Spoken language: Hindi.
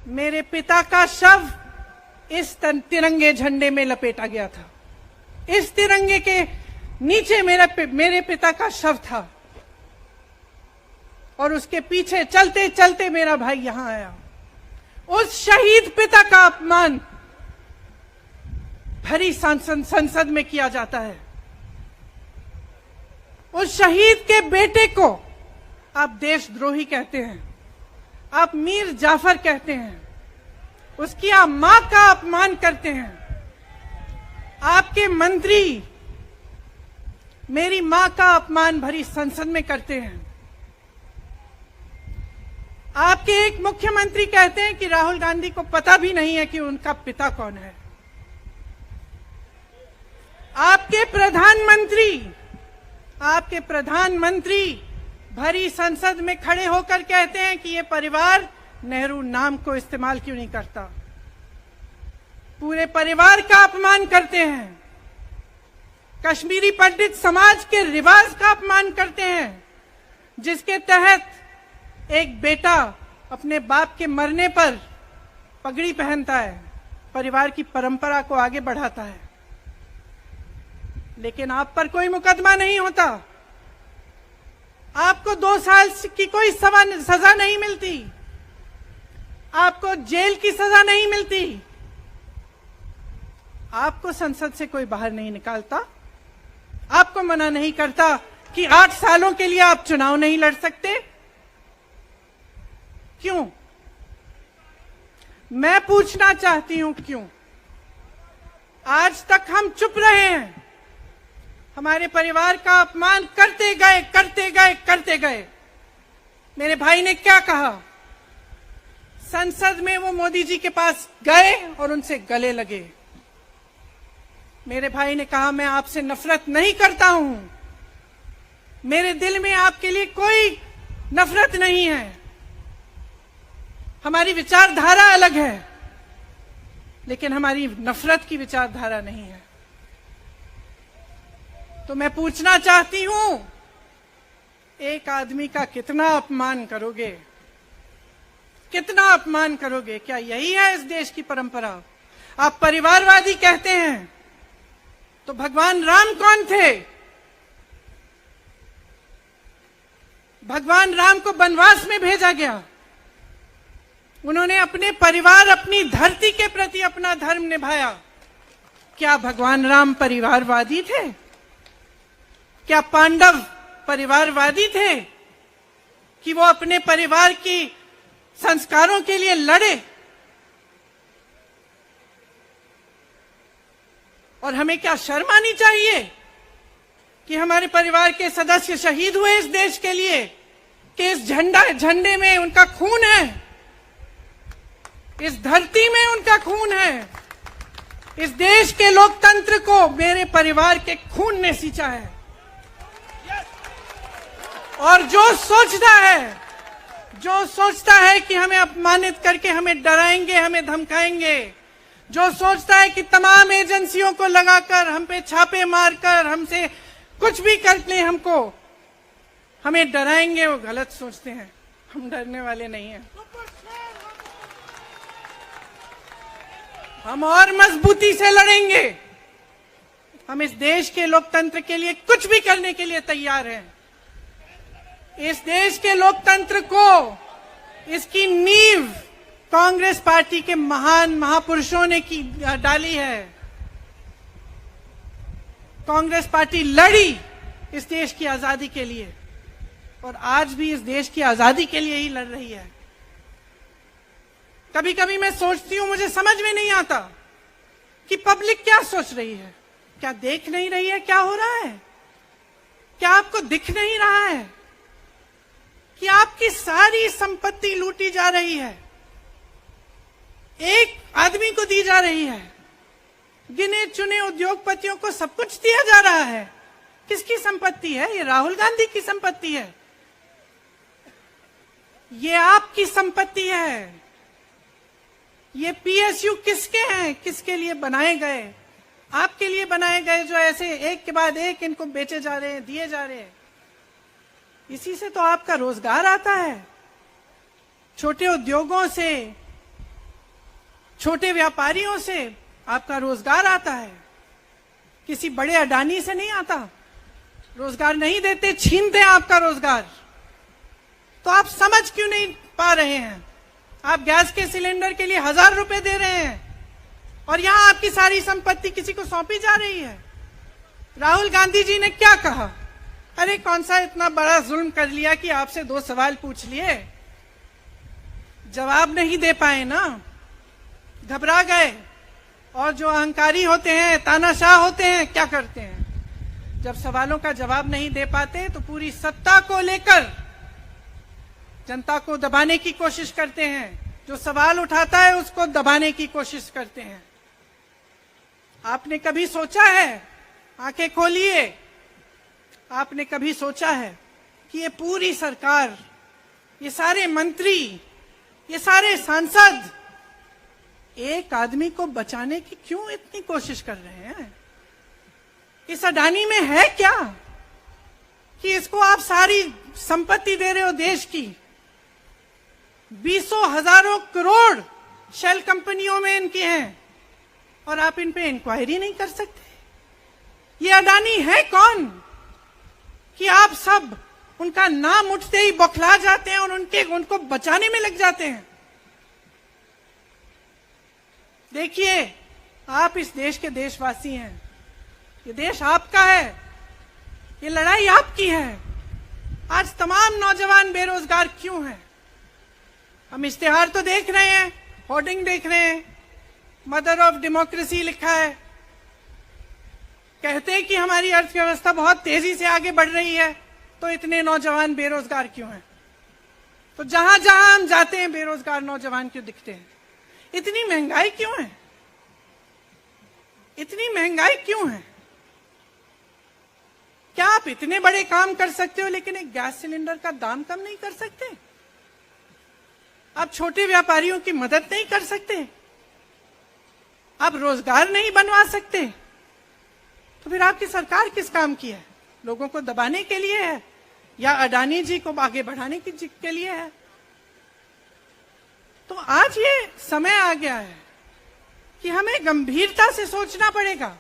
मेरे पिता का शव इस तिरंगे झंडे में लपेटा गया था। इस तिरंगे के नीचे मेरे पिता का शव था और उसके पीछे चलते चलते मेरा भाई यहां आया। उस शहीद पिता का अपमान भरी संसद में किया जाता है। उस शहीद के बेटे को आप देशद्रोही कहते हैं, आप मीर जाफर कहते हैं, उसकी आप मां का अपमान करते हैं। आपके मंत्री मेरी मां का अपमान भरी संसद में करते हैं। आपके एक मुख्यमंत्री कहते हैं कि राहुल गांधी को पता भी नहीं है कि उनका पिता कौन है। आपके प्रधानमंत्री भरी संसद में खड़े होकर कहते हैं कि ये परिवार नेहरू नाम को इस्तेमाल क्यों नहीं करता। पूरे परिवार का अपमान करते हैं। कश्मीरी पंडित समाज के रिवाज का अपमान करते हैं, जिसके तहत एक बेटा अपने बाप के मरने पर पगड़ी पहनता है, परिवार की परंपरा को आगे बढ़ाता है। लेकिन आप पर कोई मुकदमा नहीं होता, आपको 2 साल की कोई सजा नहीं मिलती, आपको जेल की सजा नहीं मिलती, आपको संसद से कोई बाहर नहीं निकालता, आपको मना नहीं करता कि 8 सालों के लिए आप चुनाव नहीं लड़ सकते। क्यों? मैं पूछना चाहती हूं क्यों? आज तक हम चुप रहे हैं, हमारे परिवार का अपमान करते गए। मेरे भाई ने क्या कहा? संसद में वो मोदी जी के पास गए और उनसे गले लगे। मेरे भाई ने कहा मैं आपसे नफरत नहीं करता हूं, मेरे दिल में आपके लिए कोई नफरत नहीं है, हमारी विचारधारा अलग है, लेकिन हमारी नफरत की विचारधारा नहीं है। तो मैं पूछना चाहती हूं, एक आदमी का कितना अपमान करोगे? कितना अपमान करोगे? क्या यही है इस देश की परंपरा? आप परिवारवादी कहते हैं, तो भगवान राम कौन थे? भगवान राम को वनवास में भेजा गया, उन्होंने अपने परिवार, अपनी धरती के प्रति अपना धर्म निभाया। क्या भगवान राम परिवारवादी थे? क्या पांडव परिवारवादी थे कि वो अपने परिवार की संस्कारों के लिए लड़े? और हमें क्या शर्म आनी चाहिए कि हमारे परिवार के सदस्य शहीद हुए इस देश के लिए, कि इस झंडे में उनका खून है, इस धरती में उनका खून है, इस देश के लोकतंत्र को मेरे परिवार के खून ने सींचा है। और जो सोचता है कि हमें अपमानित करके हमें डराएंगे, हमें धमकाएंगे, जो सोचता है कि तमाम एजेंसियों को लगाकर हम पे छापे मारकर हमसे कुछ भी कर ले, हमको हमें डराएंगे, वो गलत सोचते हैं। हम डरने वाले नहीं हैं, हम और मजबूती से लड़ेंगे। हम इस देश के लोकतंत्र के लिए कुछ भी करने के लिए तैयार हैं। इस देश के लोकतंत्र को, इसकी नींव कांग्रेस पार्टी के महान महापुरुषों ने डाली है। कांग्रेस पार्टी लड़ी इस देश की आजादी के लिए और आज भी इस देश की आजादी के लिए ही लड़ रही है। कभी कभी मैं सोचती हूं, मुझे समझ में नहीं आता कि पब्लिक क्या सोच रही है। क्या देख नहीं रही है क्या हो रहा है? क्या आपको दिख नहीं रहा है कि आपकी सारी संपत्ति लूटी जा रही है, एक आदमी को दी जा रही है, गिने चुने उद्योगपतियों को सब कुछ दिया जा रहा है? किसकी संपत्ति है? ये राहुल गांधी की संपत्ति है, ये आपकी संपत्ति है। ये पीएसयू किसके हैं? किसके लिए बनाए गए? आपके लिए बनाए गए, जो ऐसे एक के बाद एक इनको बेचे जा रहे हैं, दिए जा रहे हैं। इसी से तो आपका रोजगार आता है। छोटे उद्योगों से छोटे व्यापारियों से आपका रोजगार आता है, किसी बड़े अडानी से नहीं आता। रोजगार नहीं देते, छीनते हैं आपका रोजगार। तो आप समझ क्यों नहीं पा रहे हैं? आप गैस के सिलेंडर के लिए 1000 रुपए दे रहे हैं और यहां आपकी सारी संपत्ति किसी को सौंपी जा रही है। राहुल गांधी जी ने क्या कहा? अरे कौन सा इतना बड़ा जुल्म कर लिया कि आपसे 2 सवाल पूछ लिए, जवाब नहीं दे पाए ना, घबरा गए। और जो अहंकारी होते हैं, तानाशाह होते हैं, क्या करते हैं? जब सवालों का जवाब नहीं दे पाते तो पूरी सत्ता को लेकर जनता को दबाने की कोशिश करते हैं। जो सवाल उठाता है उसको दबाने की कोशिश करते हैं। आपने कभी सोचा है, आंखें खोलिए, आपने कभी सोचा है कि ये पूरी सरकार, ये सारे मंत्री, ये सारे सांसद एक आदमी को बचाने की क्यों इतनी कोशिश कर रहे हैं? इस अडानी में है क्या कि इसको आप सारी संपत्ति दे रहे हो देश की? 20 हजारों करोड़ शेल कंपनियों में इनके हैं और आप इन पे इंक्वायरी नहीं कर सकते? ये अडानी है कौन कि आप सब उनका नाम उठते ही बौखला जाते हैं और उनको बचाने में लग जाते हैं? देखिए, आप इस देश के देशवासी हैं, ये देश आपका है, ये लड़ाई आपकी है। आज तमाम नौजवान बेरोजगार क्यों हैं? हम इश्तेहार तो देख रहे हैं, होर्डिंग देख रहे हैं, मदर ऑफ डेमोक्रेसी लिखा है, कहते हैं कि हमारी अर्थव्यवस्था बहुत तेजी से आगे बढ़ रही है, तो इतने नौजवान बेरोजगार क्यों हैं? तो जहां जहां हम जाते हैं बेरोजगार नौजवान क्यों दिखते हैं? इतनी महंगाई क्यों है? इतनी महंगाई क्यों है? क्या आप इतने बड़े काम कर सकते हो लेकिन एक गैस सिलेंडर का दाम कम नहीं कर सकते? आप छोटे व्यापारियों की मदद नहीं कर सकते? आप रोजगार नहीं बनवा सकते? तो फिर आपकी सरकार किस काम की है? लोगों को दबाने के लिए है या अडानी जी को आगे बढ़ाने के लिए है? तो आज ये समय आ गया है कि हमें गंभीरता से सोचना पड़ेगा